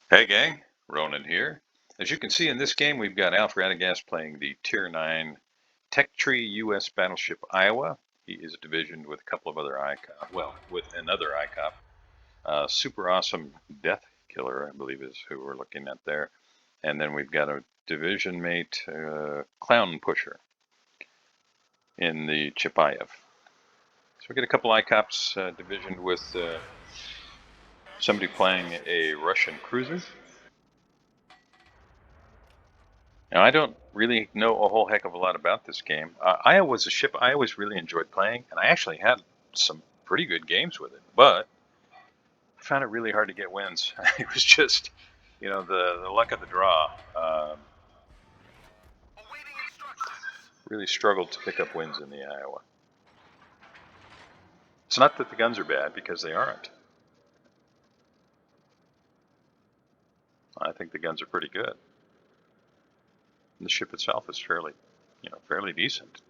Hey gang, Ronan here. As you can see in this game, we've got Alf Radagast playing the Tier 9 Tech Tree U.S. battleship Iowa. He is divisioned with a couple of other ICOP, well, with another ICOP. Super awesome Death Killer, I believe is who we're looking at there. And then we've got a division mate, Clown Pusher in the Chipayev. So we get a couple ICOPs divisioned with somebody playing a Russian cruiser. Now, I don't really know a whole heck of a lot about this game. Iowa was a ship I always really enjoyed playing, and I actually had some pretty good games with it, but I found it really hard to get wins. It was just, the luck of the draw. Really struggled to pick up wins in the Iowa. It's not that the guns are bad, because they aren't. I think the guns are pretty good. And the ship itself is fairly decent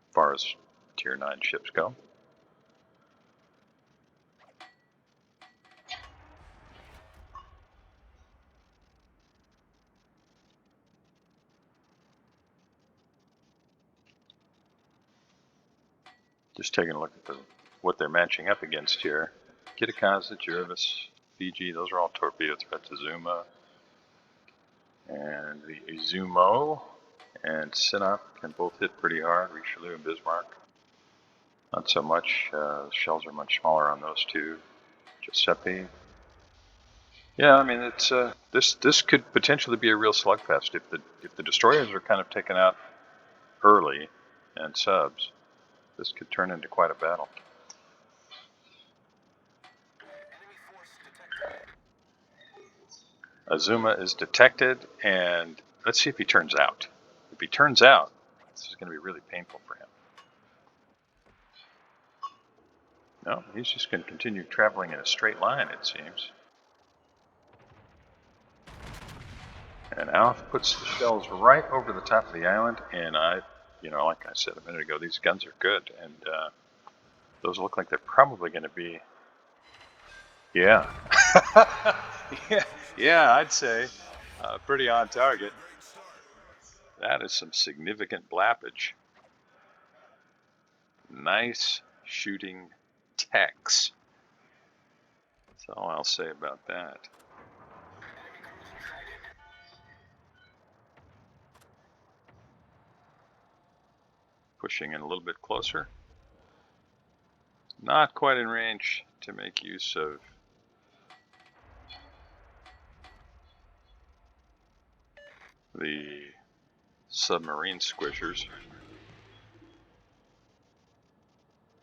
as far as Tier 9 ships go. Just taking a look at what they're matching up against here. Kitakaza, Jervis, Fiji, those are all torpedo threats. Azuma and the Izumo and Sinop can both hit pretty hard. Richelieu and Bismarck, not so much. Shells are much smaller on those two. Giuseppe. Yeah, I mean it's this could potentially be a real slugfest if the destroyers are kind of taken out early and subs. This could turn into quite a battle. Azuma is detected, and let's see if he turns out. If he turns out, this is going to be really painful for him. No, he's just going to continue traveling in a straight line, it seems. And Alf puts the shells right over the top of the island, and like I said a minute ago, these guns are good, and those look like they're probably going to be, yeah, yeah, I'd say pretty on target. That is some significant blappage. Nice shooting techs. That's all I'll say about that. Pushing in a little bit closer. Not quite in range to make use of the submarine squishers.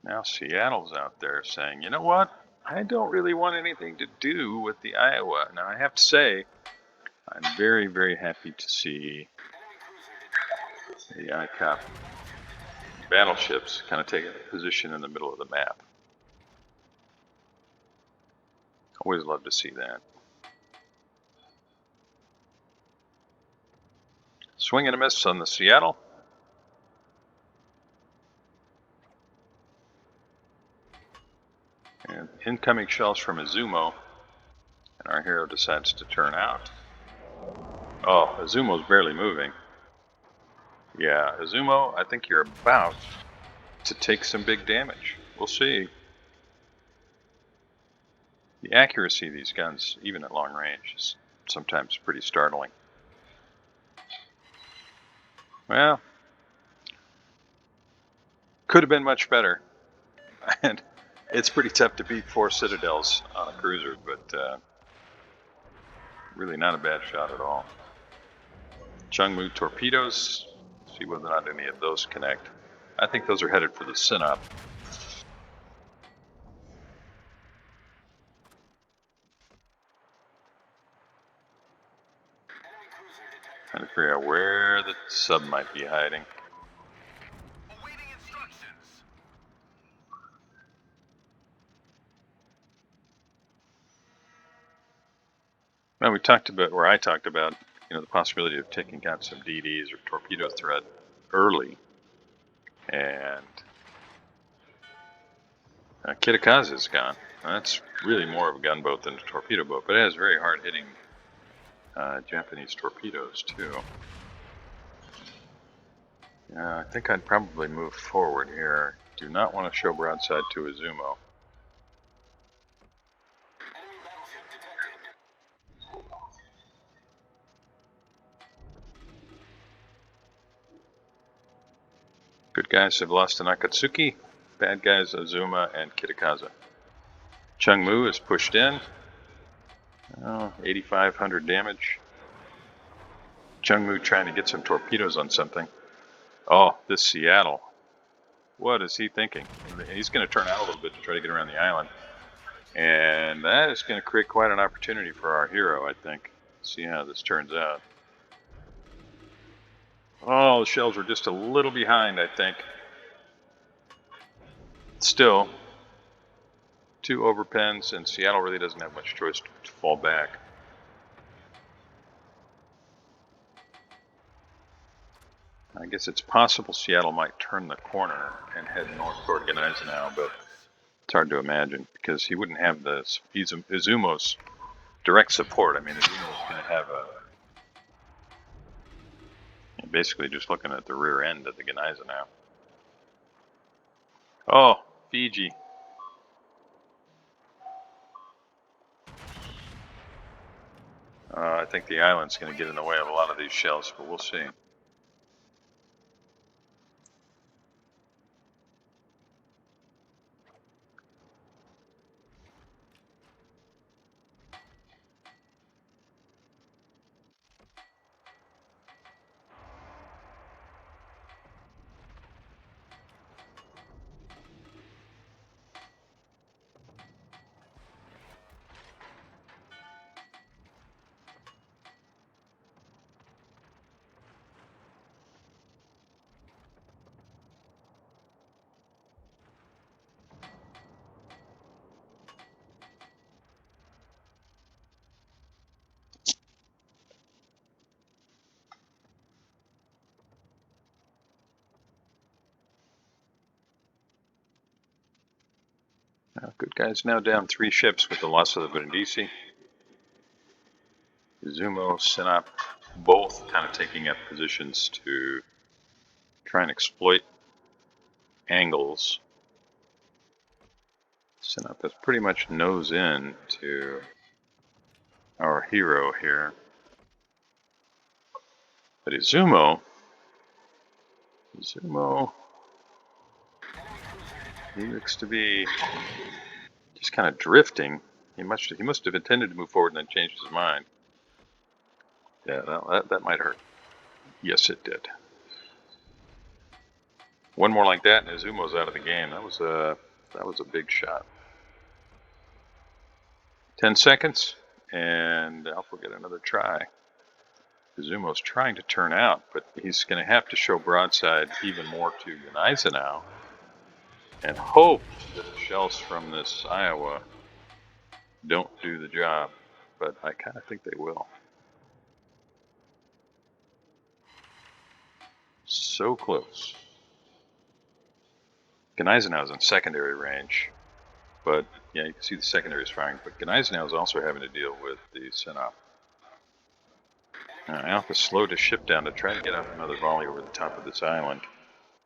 Now Seattle's out there saying, you know what? I don't really want anything to do with the Iowa. Now I have to say, I'm very, very happy to see the ICOP battleships kind of taking a position in the middle of the map. Always love to see that. Swing and a miss on the Seattle. And incoming shells from Izumo. And our hero decides to turn out. Oh, Izumo's barely moving. Yeah, Izumo, I think you're about to take some big damage. We'll see. The accuracy of these guns, even at long range, is sometimes pretty startling. Well, could have been much better. And it's pretty tough to beat 4 Citadels on a cruiser, but really not a bad shot at all. Chungmu torpedoes, see whether or not any of those connect. I think those are headed for the Sinop. Trying to figure out where the sub might be hiding. Well, we talked about, or I talked about, the possibility of taking out some DDs or torpedo threat early. And Kitakaza is gone. That's really more of a gunboat than a torpedo boat, but it has very hard-hitting Japanese torpedoes, too. Yeah, I think I'd probably move forward here. Do not want to show broadside to Izumo. Good guys have lost to Nakatsuki. Bad guys Azuma and Kitakaza. Chungmu is pushed in. Oh, 8,500 damage. Chungmu trying to get some torpedoes on something. Oh, this Seattle. What is he thinking? He's going to turn out a little bit to try to get around the island. And that is going to create quite an opportunity for our hero, I think. See how this turns out. Oh, the shells were just a little behind, I think. Still, 2 overpens, and Seattle really doesn't have much choice to fall back. I guess it's possible Seattle might turn the corner and head north toward Gneisenau, but it's hard to imagine because he wouldn't have the Izumo's direct support. I mean, Izumo's going to have basically just looking at the rear end of the Gneisenau. Oh, Fiji. I think the island's going to get in the way of a lot of these shells, but we'll see. Good guys now down 3 ships with the loss of the Brindisi. Izumo, Sinop, both kind of taking up positions to try and exploit angles. Sinop is pretty much nose in to our hero here. But Izumo, he looks to be just kind of drifting. He must have intended to move forward and then changed his mind. Yeah, that might hurt. Yes, it did. One more like that, and Izumo's out of the game. That was a big shot. 10 seconds, and Alpha will get another try. Izumo's trying to turn out, but he's going to have to show broadside even more to Gneisenau and hope that the shells from this Iowa don't do the job, but I kind of think they will. So close. Gneisenau's in secondary range, but yeah, you can see the secondary is firing, but Gneisenau is also having to deal with the Sinop. Alpha slowed his ship down to try to get up another volley over the top of this island,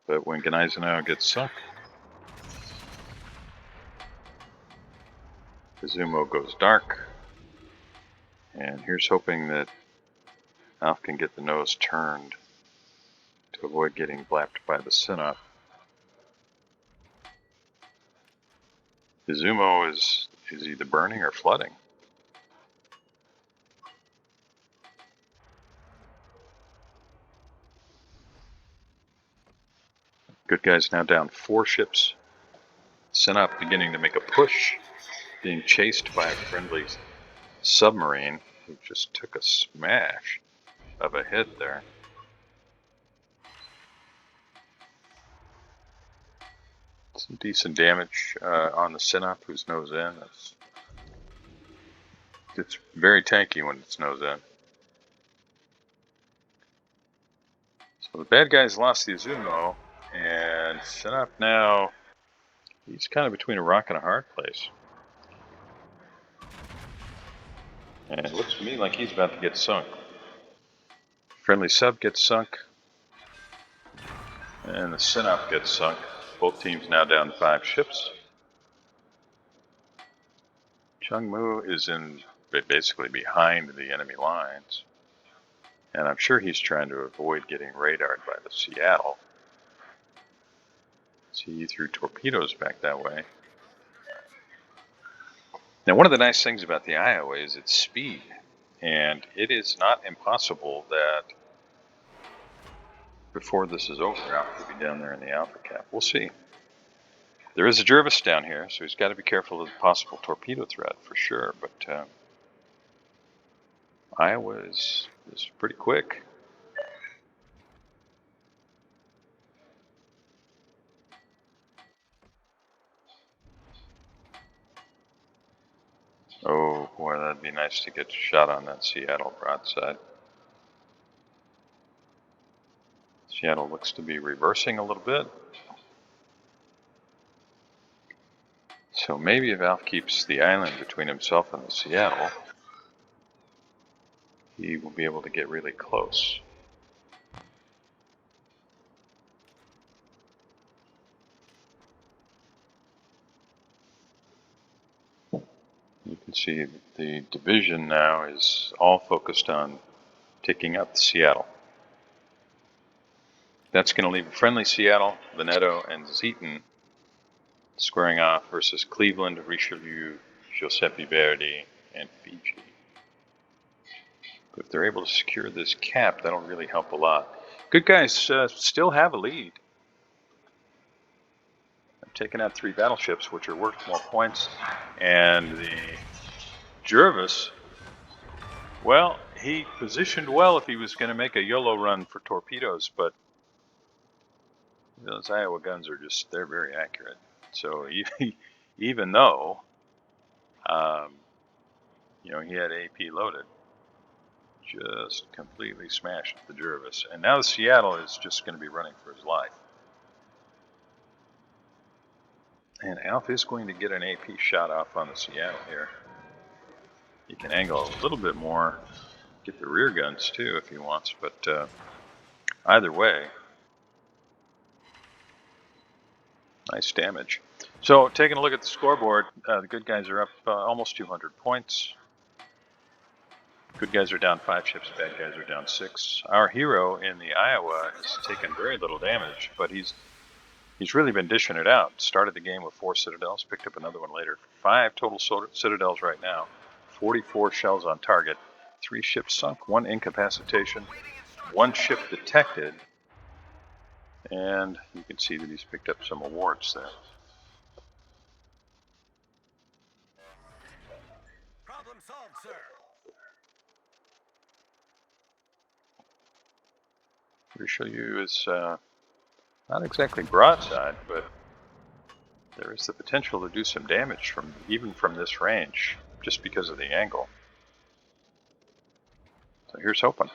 but when Gneisenau gets sunk, Izumo goes dark, and here's hoping that Alpha can get the nose turned to avoid getting blapped by the Sinop. Izumo is either burning or flooding. Good guys now down 4 ships. Sinop beginning to make a push, being chased by a friendly submarine who just took a smash of a hit there. Some decent damage on the Sinop, who's nose in. It's very tanky when it's nose in. So the bad guys lost the Izumo, and Sinop now, he's kind of between a rock and a hard place. And it looks to me like he's about to get sunk. Friendly sub gets sunk. And the Sinop gets sunk. Both teams now down 5 ships. Chungmu is basically behind the enemy lines. And I'm sure he's trying to avoid getting radared by the Seattle. See, he threw torpedoes back that way. Now, one of the nice things about the Iowa is its speed. And it is not impossible that before this is over, Alpha will be down there in the Alpha cap. We'll see. There is a Jervis down here, so he's got to be careful of the possible torpedo threat for sure. But Iowa is pretty quick. Oh boy, that'd be nice to get a shot on that Seattle broadside. Seattle looks to be reversing a little bit. So maybe if Alf keeps the island between himself and the Seattle, he will be able to get really close. You can see the division now is all focused on taking out the Seattle. That's going to leave a friendly Seattle, Veneto, and Zeton squaring off versus Cleveland, Richelieu, Giuseppe Verdi, and Fiji. But if they're able to secure this cap, that'll really help a lot. Good guys still have a lead. I've taken out 3 battleships, which are worth more points. And the Jervis, well, he positioned well if he was going to make a YOLO run for torpedoes, but those Iowa guns are they're very accurate. So even though, he had AP loaded, just completely smashed the Jervis. And now the Seattle is just going to be running for his life. And Alf is going to get an AP shot off on the Seattle here. He can angle a little bit more, get the rear guns too if he wants, but either way, nice damage. So taking a look at the scoreboard, the good guys are up almost 200 points. Good guys are down 5 ships, bad guys are down 6. Our hero in the Iowa has taken very little damage, but he's really been dishing it out. Started the game with 4 citadels, picked up another one later. 5 total citadels right now, 44 shells on target, 3 ships sunk, 1 incapacitation, 1 ship detected, and you can see that he's picked up some awards there. Problem solved, sir. Richelieu is not exactly broadside, but there is the potential to do some damage even from this range, just because of the angle. So here's hoping.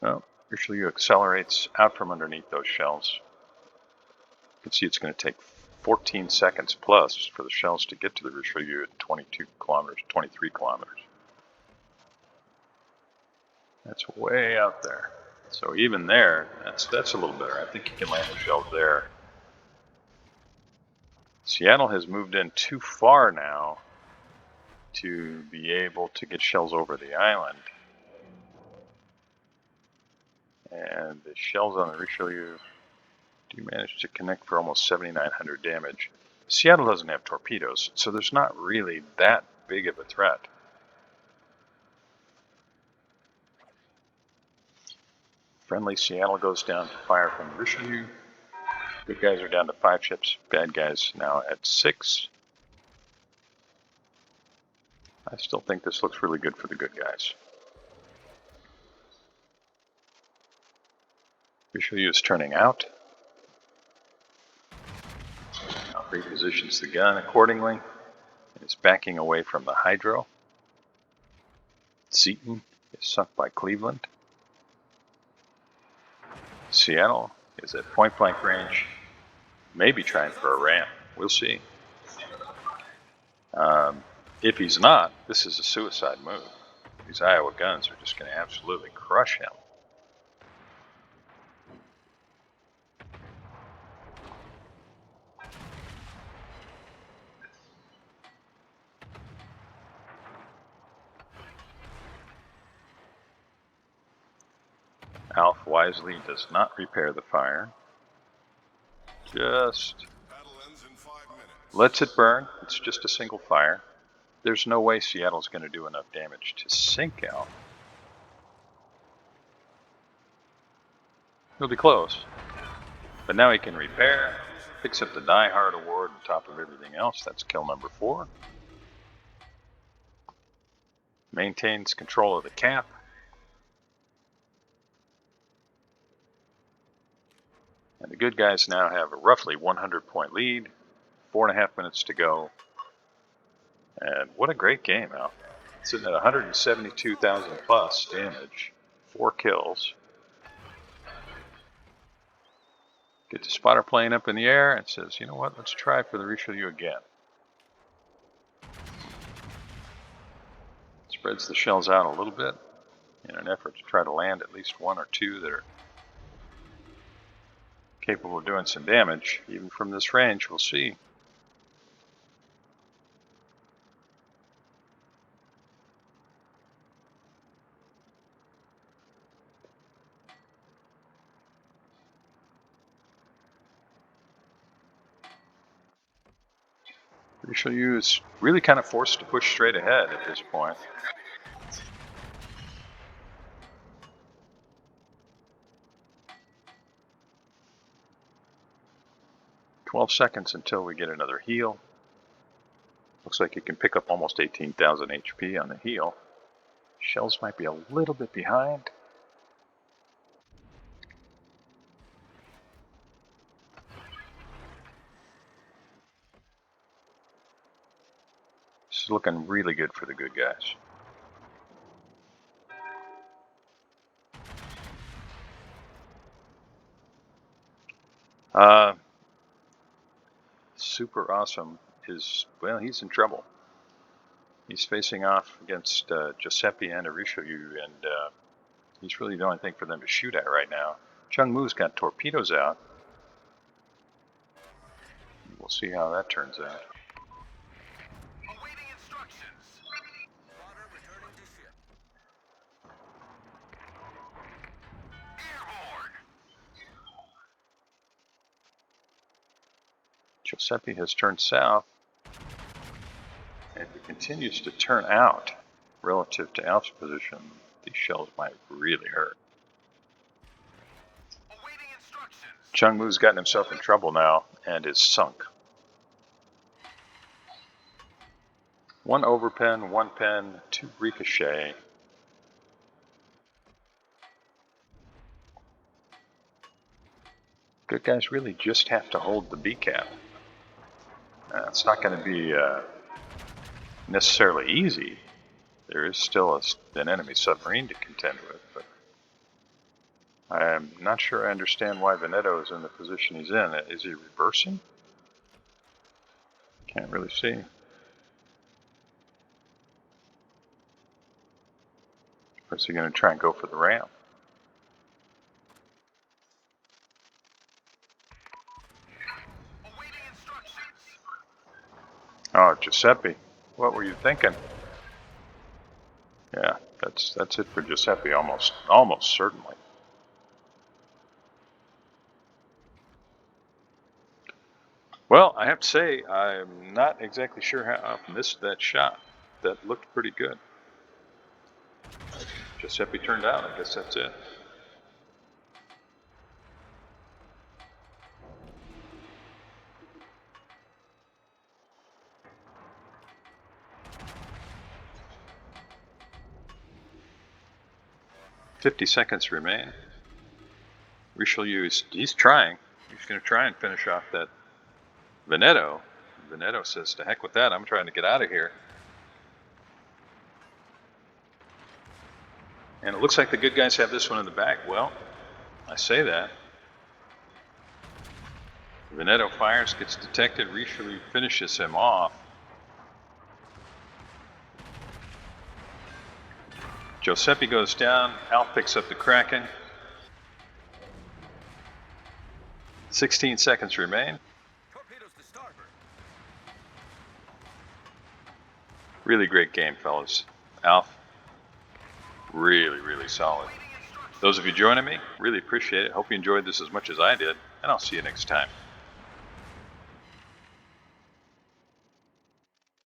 Well, Richelieu accelerates out from underneath those shells. You can see it's going to take 14 seconds plus for the shells to get to the Richelieu at 22 kilometers, 23 kilometers. That's way out there. So even there, that's a little better. I think you can land the shells there. Seattle has moved in too far now to be able to get shells over the island. And the shells on the Richelieu do manage to connect for almost 7,900 damage. Seattle doesn't have torpedoes, so there's not really that big of a threat. Friendly Seattle goes down to fire from the Richelieu. Good guys are down to 5 ships, bad guys now at 6. I still think this looks really good for the good guys. Richelieu is turning out. Now repositions the gun accordingly. And is backing away from the hydro. Zeton is sunk by Cleveland. Seattle is at point blank range. Maybe trying for a ramp. We'll see. If he's not, this is a suicide move. These Iowa guns are just going to absolutely crush him. Alf wisely does not repair the fire. Just lets it burn. It's just a single fire. There's no way Seattle's going to do enough damage to sink Alf. He'll be close. But now he can repair, picks up the Die Hard award on top of everything else. That's kill number 4. Maintains control of the cap. And the good guys now have a roughly 100-point lead. 4.5 minutes to go. And what a great game, Al. Sitting at 172,000 plus damage. 4 kills. Get the spotter plane up in the air and says, you know what, let's try for the Richelieu again. Spreads the shells out a little bit in an effort to try to land at least 1 or 2 that are capable of doing some damage. Even from this range, we'll see. Richelieu is really kind of forced to push straight ahead at this point. "12 seconds until we get another heal. Looks like he can pick up almost 18,000 HP on the heal. Shells might be a little bit behind. This is looking really good for the good guys. Super Awesome is, well, he's in trouble. He's facing off against Giuseppe and Richelieu, and he's really the only thing for them to shoot at right now. Chung Mu's got torpedoes out. We'll see how that turns out. Awaiting instructions. Spotter returning to ship. Airborne. Giuseppe has turned south, and if he continues to turn out relative to Alf's position, these shells might really hurt. Awaiting instructions. Chung Mu's gotten himself in trouble now and is sunk. 1 overpen, 1 pen, 2 ricochet. Good guys really just have to hold the B cap. It's not going to be necessarily easy. There is still an enemy submarine to contend with, but I'm not sure I understand why Veneto is in the position he's in. Is he reversing? Can't really see. Or is he going to try and go for the ramp? Awaiting instructions. Oh, Giuseppe, what were you thinking? Yeah, that's it for Giuseppe, almost certainly. Well, I have to say, I'm not exactly sure how I missed that shot. That looked pretty good. Giuseppe turned out. I guess that's it. "50 seconds remain." Richelieu he's trying. He's going to try and finish off that Veneto. Veneto says, to heck with that, I'm trying to get out of here. And it looks like the good guys have this one in the bag. Well, I say that. Veneto fires, gets detected. Richelieu finishes him off. Giuseppe goes down. Alf picks up the Kraken. 16 seconds remain. Torpedoes to starboard. Really great game, fellas. Alf, really solid. Awaiting instructions. Those of you joining me, really appreciate it. Hope you enjoyed this as much as I did, and I'll see you next time.